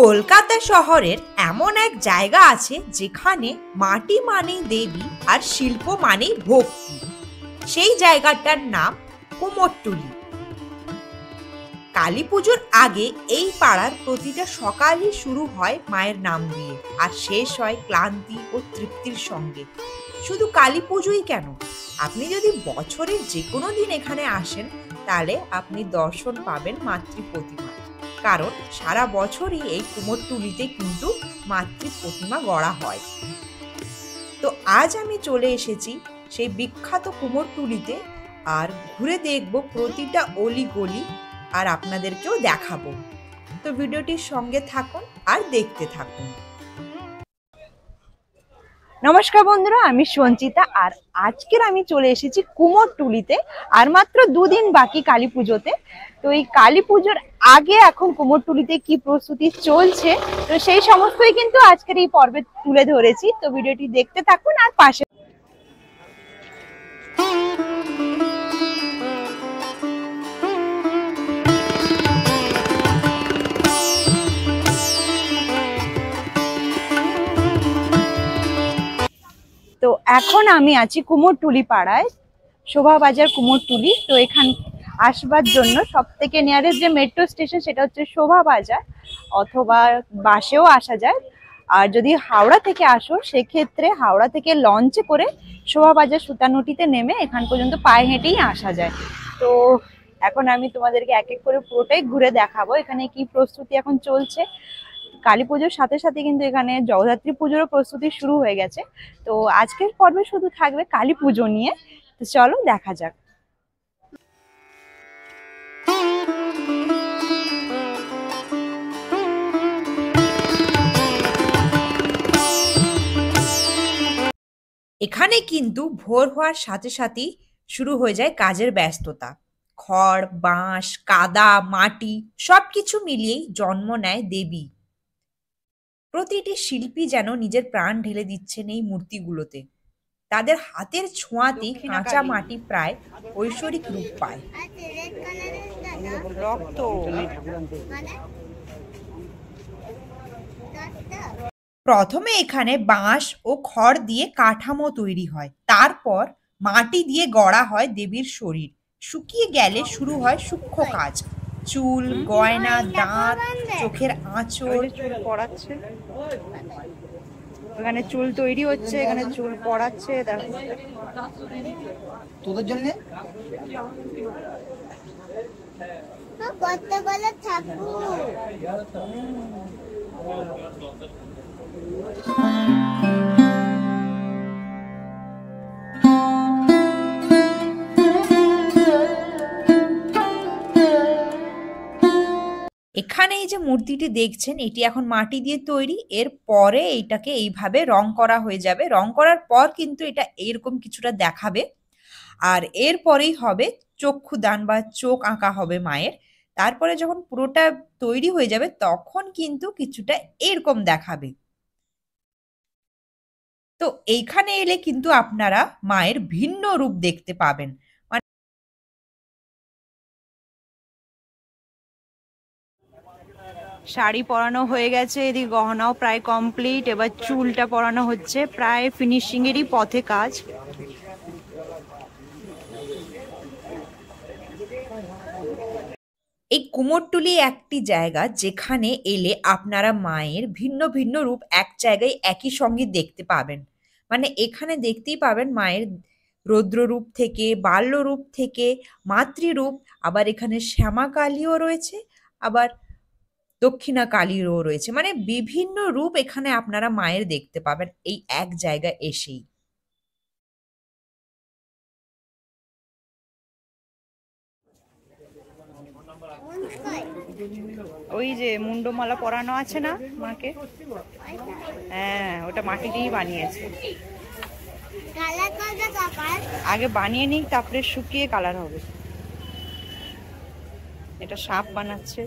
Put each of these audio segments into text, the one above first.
কলকাতা শহরের এমন এক জায়গা আছে যেখানে মাটি মানেই দেবী আর শিল্প মানেই ভক্তি। সেই জায়গাটার নাম কুমোরটুলি। কালী পুজোর আগে এই পাড়ার প্রতিটা সকালই শুরু হয় মায়ের নাম দিয়ে আর শেষ হয় ক্লান্তি ও তৃপ্তির সঙ্গে। শুধু কালী পুজোই কেন, আপনি যদি বছরের যে কোনো দিন এখানে আসেন তাহলে আপনি দর্শন পাবেন মাতৃ প্রতিমা। কারণ সারা বছরই এই কুমোরটুলিতে কিন্তু মাতৃ প্রতিমা গড়া হয়। তো আজ আমি চলে এসেছি সেই বিখ্যাত কুমোরটুলিতে আর ঘুরে দেখব প্রতিটা অলি গলি আর আপনাদেরকেও দেখাবো। তো ভিডিওটির সঙ্গে থাকুন আর দেখতে থাকুন। নমস্কার বন্ধুরা, আমি সঞ্চিতা আর আজকের আমি চলে এসেছি কুমোরটুলিতে। আর মাত্র দুদিন বাকি কালী পুজোতে। তো এই কালী পুজোর আগে এখন কুমোরটুলিতে কি প্রস্তুতি চলছে, তো সেই সমস্তই কিন্তু আজকের এই পর্বে তুলে ধরেছি। তো ভিডিওটি দেখতে থাকুন আর পাশে। তো এখন আমি আছি কুমোরটুলি পাড়ায়, শোভাবাজার কুমোরটুলি। তো এখান আসবার জন্য সব থেকে নিয়ারেস্ট যে মেট্রো স্টেশন সেটা হচ্ছে শোভাবাজার, অথবা বাসেও আসা যায়। আর যদি হাওড়া থেকে আসো সেক্ষেত্রে হাওড়া থেকে লঞ্চে করে শোভাবাজার সুতানুটিতে নেমে এখান পর্যন্ত পায়ে হেঁটেই আসা যায়। তো এখন আমি তোমাদেরকে এক এক করে পুরোটাই ঘুরে দেখাবো এখানে কি প্রস্তুতি এখন চলছে। কালী পুজোর সাথে সাথে কিন্তু এখানে জগদ্ধাত্রী পুজোরও প্রস্তুতি শুরু হয়ে গেছে। তো আজকের পর্বে শুধু থাকবে কালী পুজো নিয়ে। তো চলো দেখা যাক। এখানে কিন্তু ভোর হওয়ার সাথে সাথেই শুরু হয়ে যায় কাজের ব্যস্ততা। খড়, বাঁশ, কাদা, মাটি সবকিছু মিলিয়েই জন্ম নেয় দেবী। প্রতিটি শিল্পী যেন নিজের প্রাণ ঢেলে দিচ্ছেন এই মূর্তিগুলোতে। তাদের হাতের ছোঁয়াতেই কাঁচা মাটি প্রায় ঐশ্বরিক রূপ পায়। প্রথমে এখানে বাঁশ ও খড় দিয়ে কাঠামো তৈরি হয়, তারপর মাটি দিয়ে গড়া হয় দেবীর শরীর। শুকিয়ে গেলে শুরু হয় সূক্ষ্ম কাজ, চুল, গয়না, দাঁত, চোখের আঁচড়। চুল পড়াচ্ছে, এখানে চুল তৈরি হচ্ছে, এখানে চুল পড়াচ্ছে। দেখো তোদের জন্য কতগুলো ঠাকুর। এখানে এই যে মূর্তিটি দেখছেন এটি এখন মাটি দিয়ে তৈরি, এর পরে এইটাকে এইভাবে রং করা হয়ে যাবে। রং করার পর কিন্তু এটা এইরকম কিছুটা দেখাবে। আর এরপরেই হবে চক্ষুদান বা চোখ আঁকা হবে মায়ের। তারপরে যখন পুরোটা তৈরি হয়ে যাবে তখন কিন্তু কিছুটা এরকম দেখাবে। তো এইখানে এলে কিন্তু আপনারা মায়ের ভিন্ন রূপ দেখতে পাবেন। শাড়ি পরানো হয়ে গেছে, এদিকে গহনাও প্রায় কমপ্লিট। এবার চুলটা পরানো হচ্ছে, প্রায় ফিনিশিং এরই পথে কাজ। এই কুমোরটুলি একটি জায়গা যেখানে এলে আপনারা মায়ের ভিন্ন ভিন্ন রূপ এক জায়গায় একই সঙ্গে দেখতে পাবেন। মানে এখানে দেখতেই পাবেন মায়ের রৌদ্ররূপ থেকে, বাল্যরূপ থেকে, মাতৃরূপ, আবার এখানে শ্যামা কালীও রয়েছে, আবার দক্ষিণা কালীরও রয়েছে। মানে বিভিন্ন রূপ এখানে আপনারা মায়ের দেখতে পাবেন এই এক জায়গায় এসেই। ওই যে মুন্ডমালা পরানো আছে না মাকে, হ্যাঁ ওটা মাটি দিয়েই বানিয়েছে। আগে বানিয়ে নিই তারপরে শুকিয়ে কালার হবে। এটা সাপ বানাচ্ছে।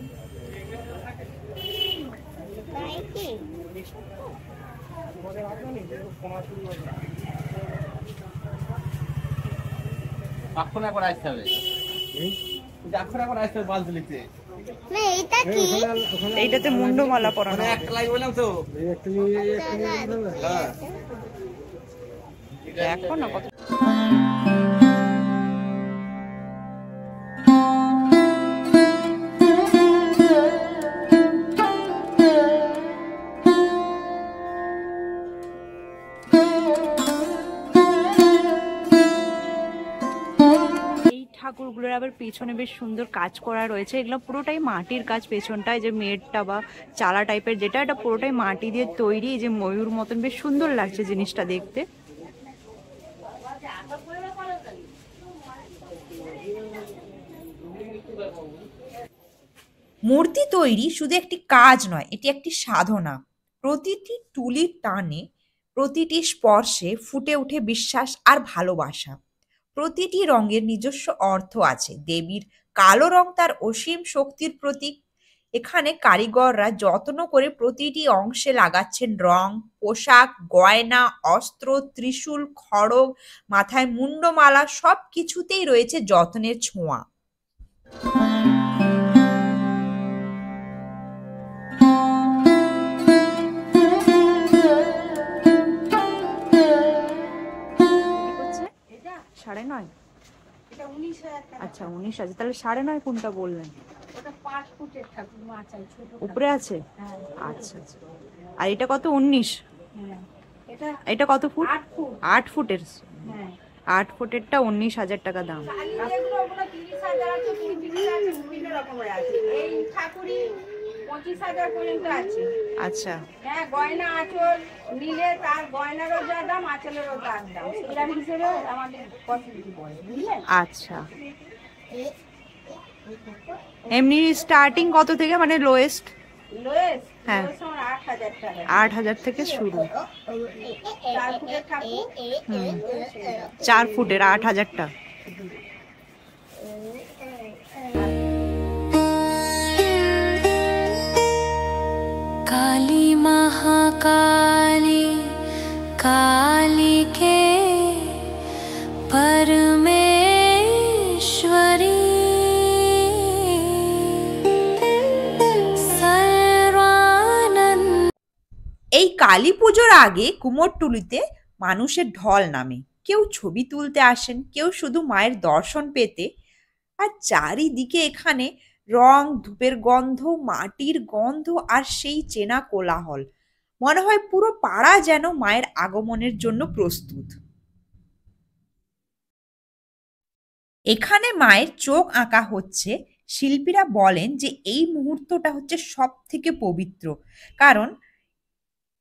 এখন আসতে হবে, এখন আসতে হবে বালতিতে। এইটাতে মুন্ডমালা পরানো হবে। দেখো না কত ঠাকুরগুলোর আবার পেছনে বেশ সুন্দর কাজ করা রয়েছে। এগুলো পুরোটাই মাটির কাজ, পেছনটায় যে মেটটা বা চালা টাইপের যেটা, এটা পুরোটাই মাটি দিয়ে তৈরি। এই যে ময়ূর মতন বেশ সুন্দর লাগছে জিনিসটা দেখতে। মূর্তি তৈরি শুধু একটি কাজ নয়, এটি একটি সাধনা। প্রতিটি তুলির টানে, প্রতিটি স্পর্শে ফুটে ওঠে বিশ্বাস আর ভালোবাসা। প্রতিটি রঙের নিজস্ব অর্থ আছে। দেবীর কালো রং তার অসীম শক্তির প্রতীক। এখানে কারিগররা যত্ন করে প্রতিটি অংশে লাগাচ্ছেন রং, পোশাক, গয়না, অস্ত্র, ত্রিশূল, খড়গ, মাথায় মুন্ডমালা, সব কিছুতেই রয়েছে যত্নের ছোঁয়া। সাড়ে নয়, আচ্ছা 19,000। তাহলে সাড়ে নয় কোনটা বললেন? উপরে আছে, আচ্ছা আচ্ছা। আর এটা কত? 19। এটা কত ফুট? 8 ফুটের। 8 ফুটেরটা 19,000 টাকা দাম। আচ্ছা, হ্যাঁ, গয়না আঁচল নিলে তার গয়নারও যা দাম, আঁচলেরও তার দাম, সেরকম হিসেবে আমাদের পছন্দ পড়ে, বুঝলেন? আচ্ছা। এমনি স্টার্টিং কত থেকে, মানে লোয়েস্ট? লোয়েস্ট হ্যাঁ, 8,000 টাকা। 8,000 থেকে শুরু। 4 ফুটের ঠাকুর। 4 ফুটের 8,000 টাকা। काली महाकाली काली के परमेश्वरी सर्वानंद। এই কালী পুজোর আগে কুমোরটুলিতে মানুষের ঢল নামে। কেউ ছবি তুলতে আসেন, কেউ শুধু মায়ের দর্শন পেতে। আর চারিদিকে এখানে রং, ধূপের গন্ধ, মাটির গন্ধ আর সেই চেনা কোলাহল। মনে হয় পুরো পাড়া যেন মায়ের আগমনের জন্য প্রস্তুত। এখানে মায়ের চোখ আঁকা হচ্ছে। শিল্পীরা বলেন যে এই মুহূর্তটা হচ্ছে সব থেকে পবিত্র, কারণ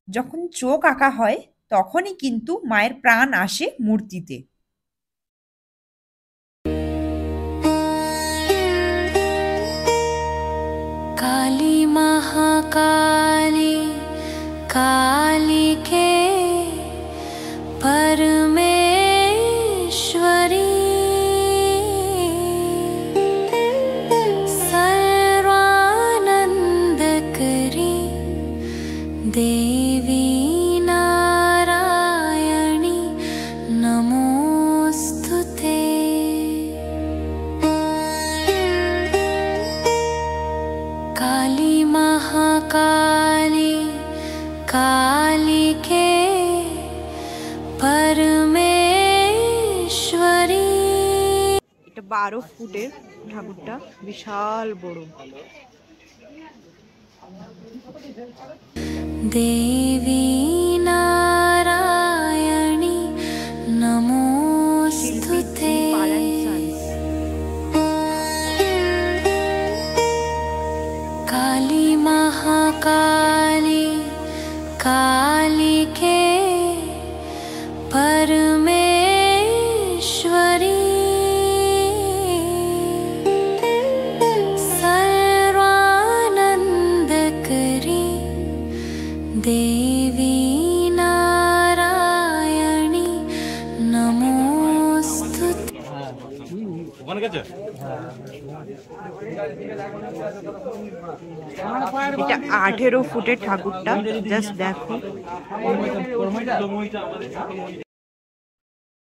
যখন চোখ আঁকা হয় তখনই কিন্তু মায়ের প্রাণ আসে মূর্তিতে। काली महाकाली काली के परमेश्वरी सर्वानंदकरी देवी नारायणी नमोस्तुते। काली महाकाली काली के परमेश्वरी। এটা 12 ফুটের ঠাকুরটা, বিশাল বড়। देवी नारायणी नमोस्तुते। काली महाकाली काली के परमेश्वरी सर्वानंदकरी देवी नारायणी नमोस्तुते। এটা 18 ফুটের ঠাকুরটা, জাস্ট দেখো।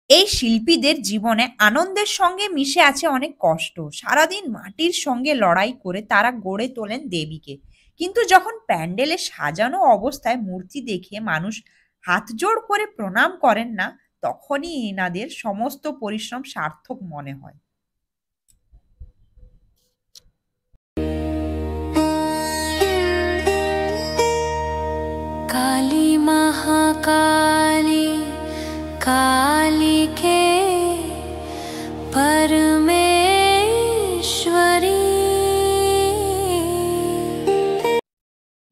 এই শিল্পীদের জীবনে আনন্দের সঙ্গে মিশে আছে অনেক কষ্ট। সারাদিন মাটির সঙ্গে লড়াই করে তারা গড়ে তোলেন দেবীকে। কিন্তু যখন প্যান্ডেলে সাজানো অবস্থায় মূর্তি দেখে মানুষ হাতজোড় করে প্রণাম করেন না, তখনই এনাদের সমস্ত পরিশ্রম সার্থক মনে হয়। काली महाकाली कालिके परमेश्वरी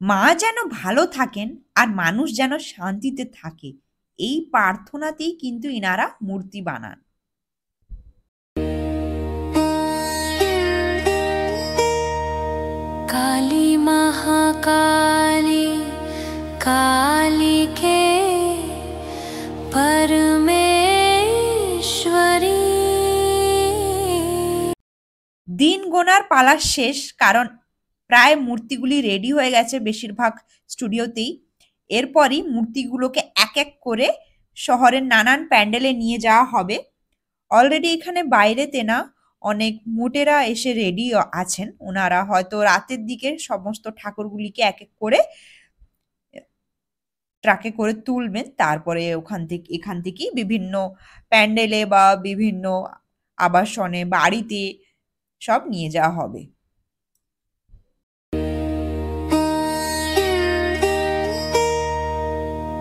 মা যেন ভালো থাকেন আর মানুষ যেন শান্তিতে থাকে, এই প্রার্থনাতেই কিন্তু ইনারা মূর্তি বানান। काली महाकाली कालिके परमेश्वरी দিন গোনার পালা শেষ, কারণ প্রায় মূর্তিগুলি রেডি হয়ে গেছে বেশিরভাগ স্টুডিওতেই। এরপরই মূর্তিগুলোকে এক এক করে শহরের নানান প্যান্ডেলে নিয়ে যাওয়া হবে। অলরেডি এখানে বাইরেতে না অনেক মোটেরা এসে রেডি আছেন। ওনারা হয়তো রাতের দিকে সমস্ত ঠাকুরগুলিকে এক এক করে ট্রাকে করে তুলবেন, তারপরে এখান থেকেই বিভিন্ন প্যান্ডেলে বা বিভিন্ন আবাসনে বাড়িতে সব নিয়ে যাওয়া হবে।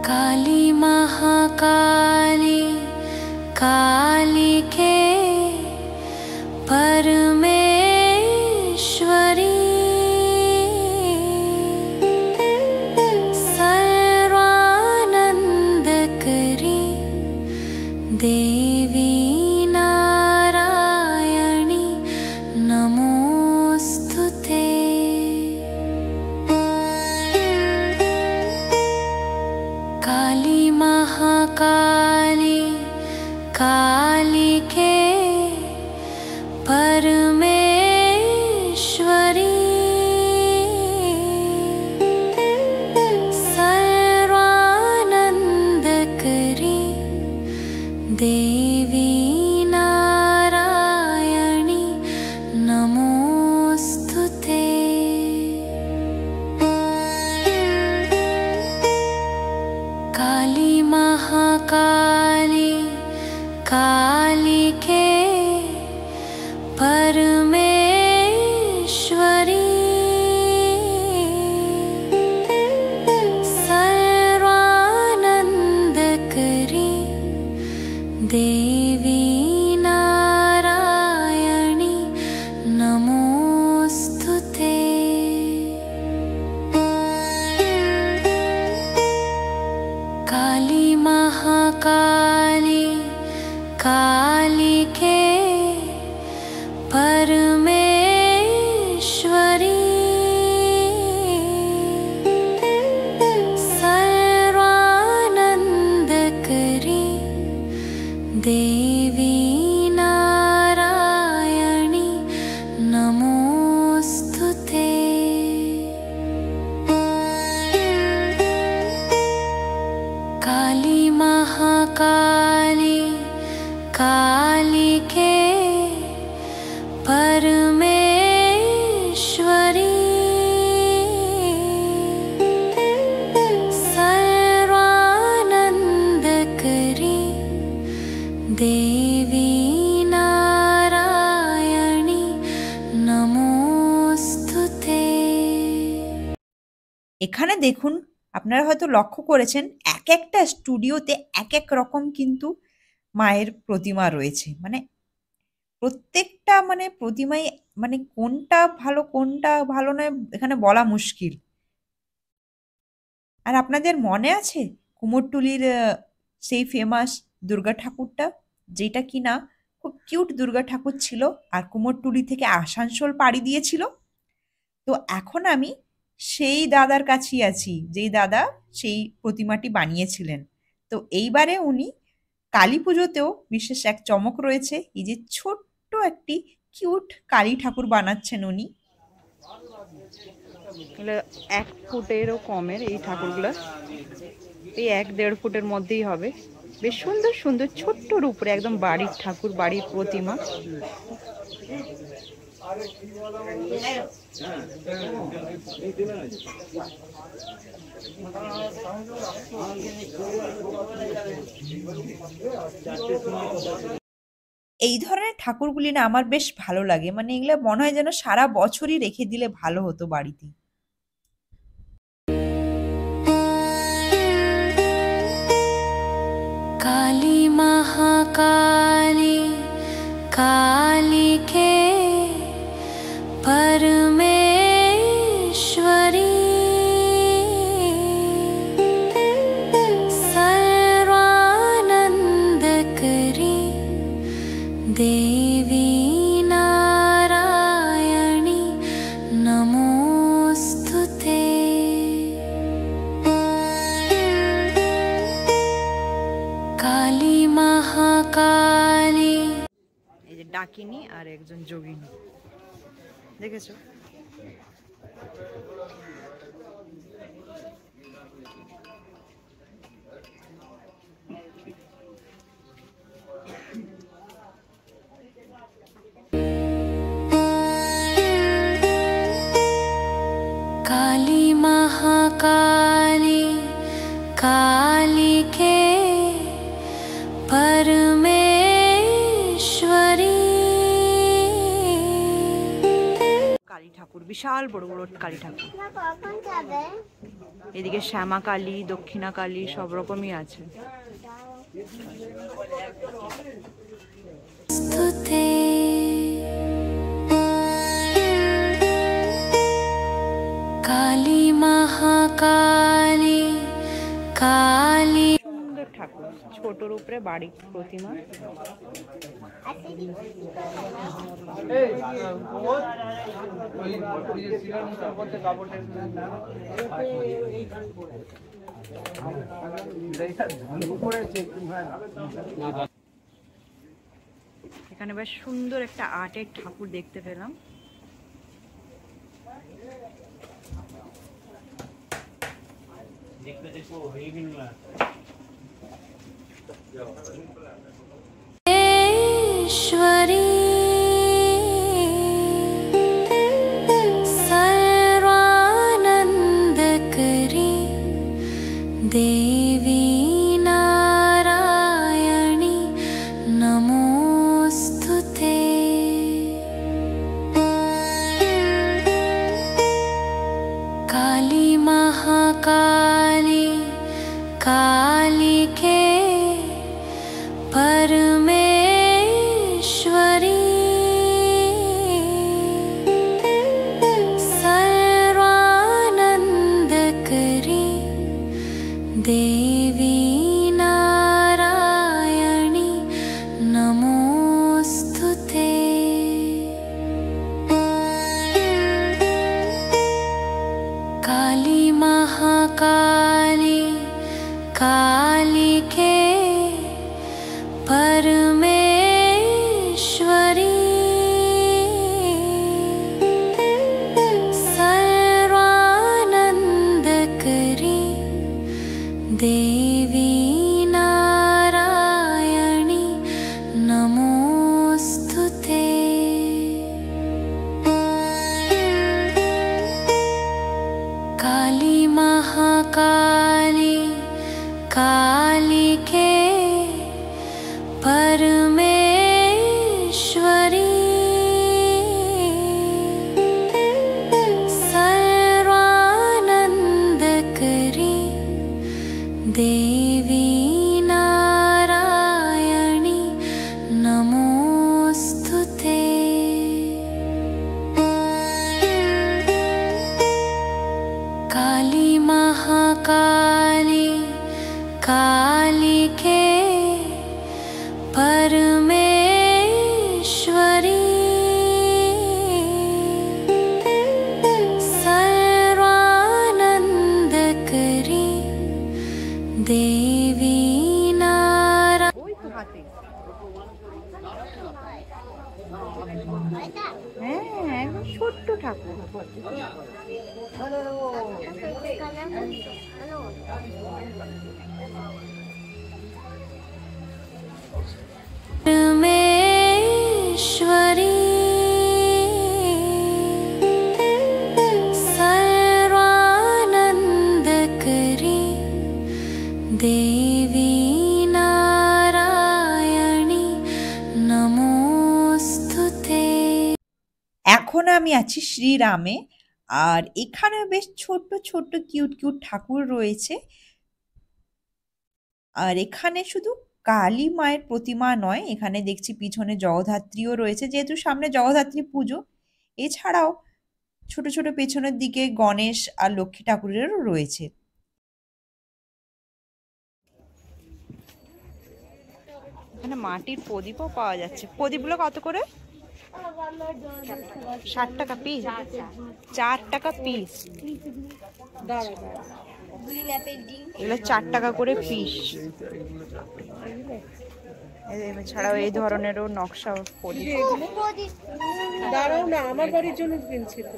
काली महाकाली कालिके परमेश्वरी सर्वानंदकरी देवी नारायणी नमोस्तुते काली महाकाली कालिके परमेश्वरी सर्वानंदकरी देवी नारायणी नमोस्तुते काली महाकाली कालिके परमेश्वरी सर्वानंदकरी देवी नारायणी नमोस्तुते काली महाकाली कालिके परमेश्वरी सर्वानंदकरी देवी नारायणी नमोस्तुते काली महाकाली कालिके परमेश्वरी सर्वानंदकरी देवी नारायणी नमोस्तुते এখানে দেখুন, আপনারা হয়তো লক্ষ্য করেছেন এক একটা স্টুডিওতে এক এক রকম কিন্তু মায়ের প্রতিমা রয়েছে। মানে প্রত্যেকটা প্রতিমাই কোনটা ভালো নয় এখানে বলা মুশকিল। আর আপনাদের মনে আছে কুমোরটুলির সেই ফেমাস দুর্গা ঠাকুরটা, যেটা কিনা খুব কিউট দুর্গা ঠাকুর ছিল আর কুমোরটুলি থেকে আসানসোল পাড়ি দিয়েছিল? তো এখন আমি সেই দাদার কাছেই আছি, যেই দাদা সেই প্রতিমাটি বানিয়েছিলেন। তো এইবারে উনি কালী পুজোতেও বিশেষ এক চমক রয়েছে। এই যে ছোট্ট একটি কিউট কালী ঠাকুর বানাচ্ছেন উনি। এগুলো 1 ফুটেরও কমের এই ঠাকুরগুলো, এই 1-1.5 ফুটের মধ্যেই হবে। বেশ সুন্দর সুন্দর ছোট্টর উপরে একদম বাড়ির ঠাকুর, বাড়ির প্রতিমা। এই ধরনের ঠাকুরগুলি না আমার বেশ ভালো লাগে, মানে এগুলো মনে হয় যেন সারা বছরই রেখে দিলে ভালো হতো বাড়িতে। काली महाकाली कालिके परमेश्वरी सर्वानंदकरी देवी नारायणी नमोस्तुते। काली महाकाली। এই যে ডাকিনী আর একজন যোগিনী, দেখেছো? काली महाकाली कालिके परमेश्वरी। কালী ঠাকুর, বিশাল বড় বড় কালী ঠাকুর। এদিকে শ্যামা কালী, দক্ষিণা কালী সব রকমই আছে। स्तुते। काली महाकाली काली। সুন্দর ঠাকুর, ছোটর উপরে বাড়ির প্রতিমা। এখানে বেশ সুন্দর একটা আর্টের ঠাকুর দেখতে পেলাম। ईश्वरी सर्वानंदकरी देवी नारायणी नमोस्तुते। काली महाकाली कालिके परमेश्वरी सर्वानंदकरी देवी नारायणी नमोस्तुते। काली महाकाली कालिके परमेश्वरी सर्वानंदकरी देवी नारायणी नमोस्तुते। काली महाकाली कालिके परमेश्वरी सर्वानंदकरी देवी नारायणी नमोस्तुते। काली महाकाली कालिके परमेश्वरी सर्वानंदकरी देवी नारायणी। ওই তো হাতে। হ্যাঁ, একদম ছোট্ট ঠাকুর। परमेश्वरी सर्वानंदकरी देवी नारायणी नमोस्तुते। এখন আমি আছি শ্রীরামে, আর এখানে বেশ ছোট্ট ছোট্ট কিউট কিউট ঠাকুর রয়েছে। আর এখানে শুধু কালী মায়ের প্রতিমা নয়, এখানে দেখছি পিছনে জগদ্ধাত্রীও রয়েছে, যেহেতু সামনে জগদ্ধাত্রী পুজো। এছাড়াও ছোট ছোট পেছনের দিকে গণেশ আর লক্ষ্মী ঠাকুরেরও রয়েছে। এখানে মাটির প্রদীপও পাওয়া যাচ্ছে। প্রদীপগুলো কত করে? 60 টাকা পিস, 4 টাকা পিস। এগুলো 4 টাকা করে পিস। এছাড়াও এই ধরনেরও নকশা প্রদীপ। দাঁড়াও না, আমার বাড়ির জন্য কিনছি তো।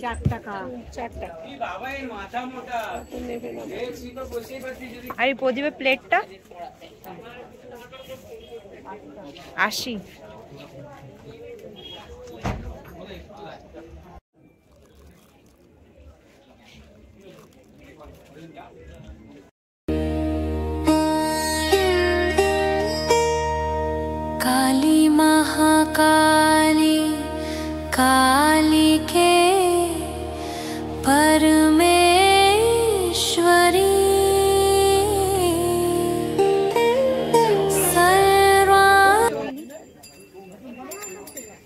4 টাকা। 4 টাকা। আর এই প্রদীপের প্লেটটা 80। काली महाकाली काली के परमेश्वरी सर्वा।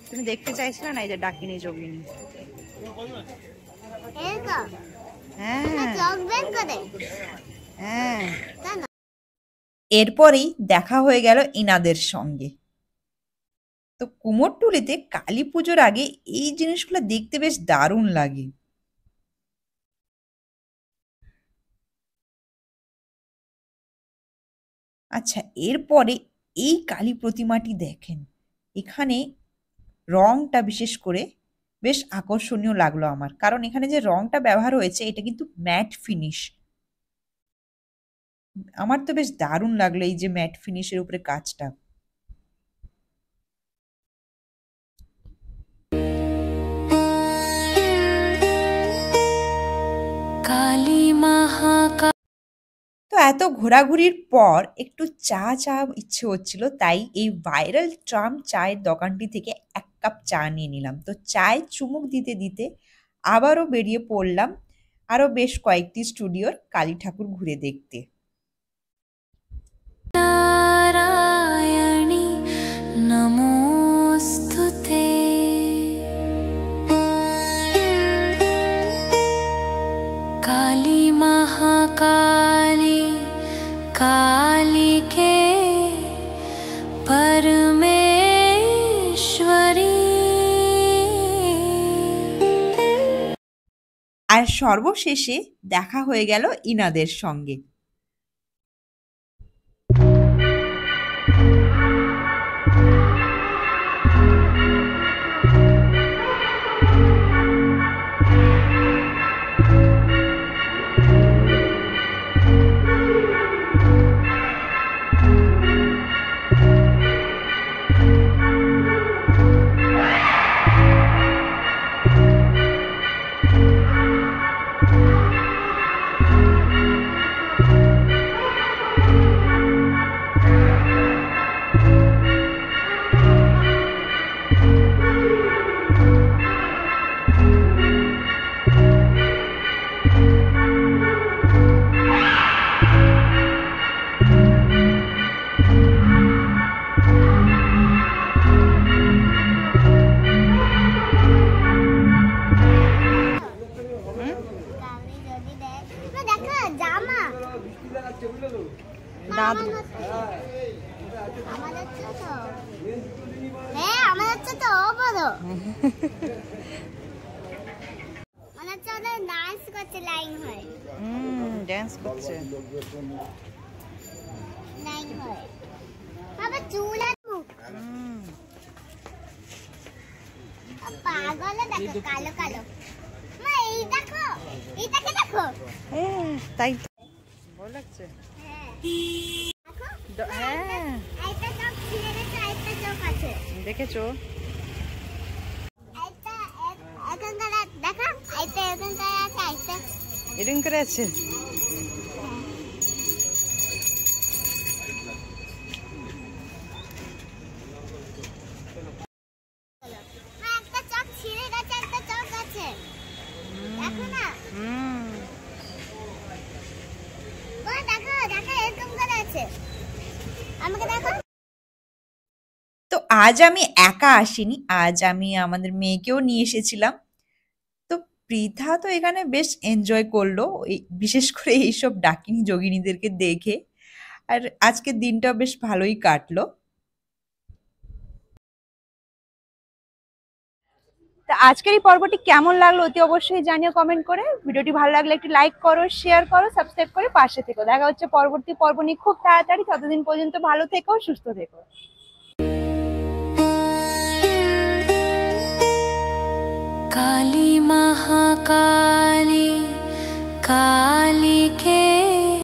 তুমি দেখতে চাইছিলে না এই যে ডাকিনী যোগিনী? হ্যাঁ হ্যাঁ। এরপরেই দেখা হয়ে গেল ইনাদের সঙ্গে। তো কুমোরটুলিতে কালী পুজোর আগে এই জিনিসগুলো দেখতে বেশ দারুণ লাগে। আচ্ছা, এরপরে এই কালী প্রতিমাটি দেখেন। এখানে রংটা বিশেষ করে বেশ আকর্ষণীয় লাগলো আমার, কারণ এখানে যে রংটা ব্যবহার হয়েছে এটা কিন্তু ম্যাট ফিনিশ। আমার তো বেশ দারুণ লাগলো এই যে ম্যাট ফিনিশের উপরে কাজটা। काली महाकाली তো এত ঘোরাঘুরির পর একটু চা ইচ্ছে হচ্ছিল, তাই এই ভাইরাল ট্রাম চায়ের দোকানটি থেকে 1 কাপ চা নিয়ে নিলাম। তো চায়ে চুমুক দিতে দিতে আবারও বেরিয়ে পড়লাম আরো বেশ কয়েকটি স্টুডিওর কালী ঠাকুর ঘুরে দেখতে। नारायणी नमोस्तुते। काली महाकाली काली के परमेश्वरी। আর সর্বশেষে দেখা হয়ে গেল ইনাদের সঙ্গে। দাদু ড্যান্স করছে। কালো কালো এই দেখো, এইটাকে দেখো। তাই ভালো লাগছে। হ্যাঁ। দেখেছো? এরকম করে আছে। তো আজ আমি একা আসিনি, আজ আমি আমাদের মেয়েকেও নিয়ে এসেছিলাম। তো পৃথা তো এখানে বেশ এনজয় করলো, বিশেষ করে এইসব ডাকিনী যোগিনীদেরকে দেখে। আর আজকের দিনটা বেশ ভালোই কাটলো। তো আজকের এই পর্বটি কেমন লাগলো অতি অবশ্যই জানিও কমেন্ট করে। ভিডিওটি ভালো লাগলে একটু লাইক করো, শেয়ার করো, সাবস্ক্রাইব করে পাশে থেকো। দেখা হচ্ছে পরবর্তী পর্ব নিয়ে খুব তাড়াতাড়ি। ততদিন পর্যন্ত ভালো থেকো, সুস্থ থেকো। काली महाकाली काली के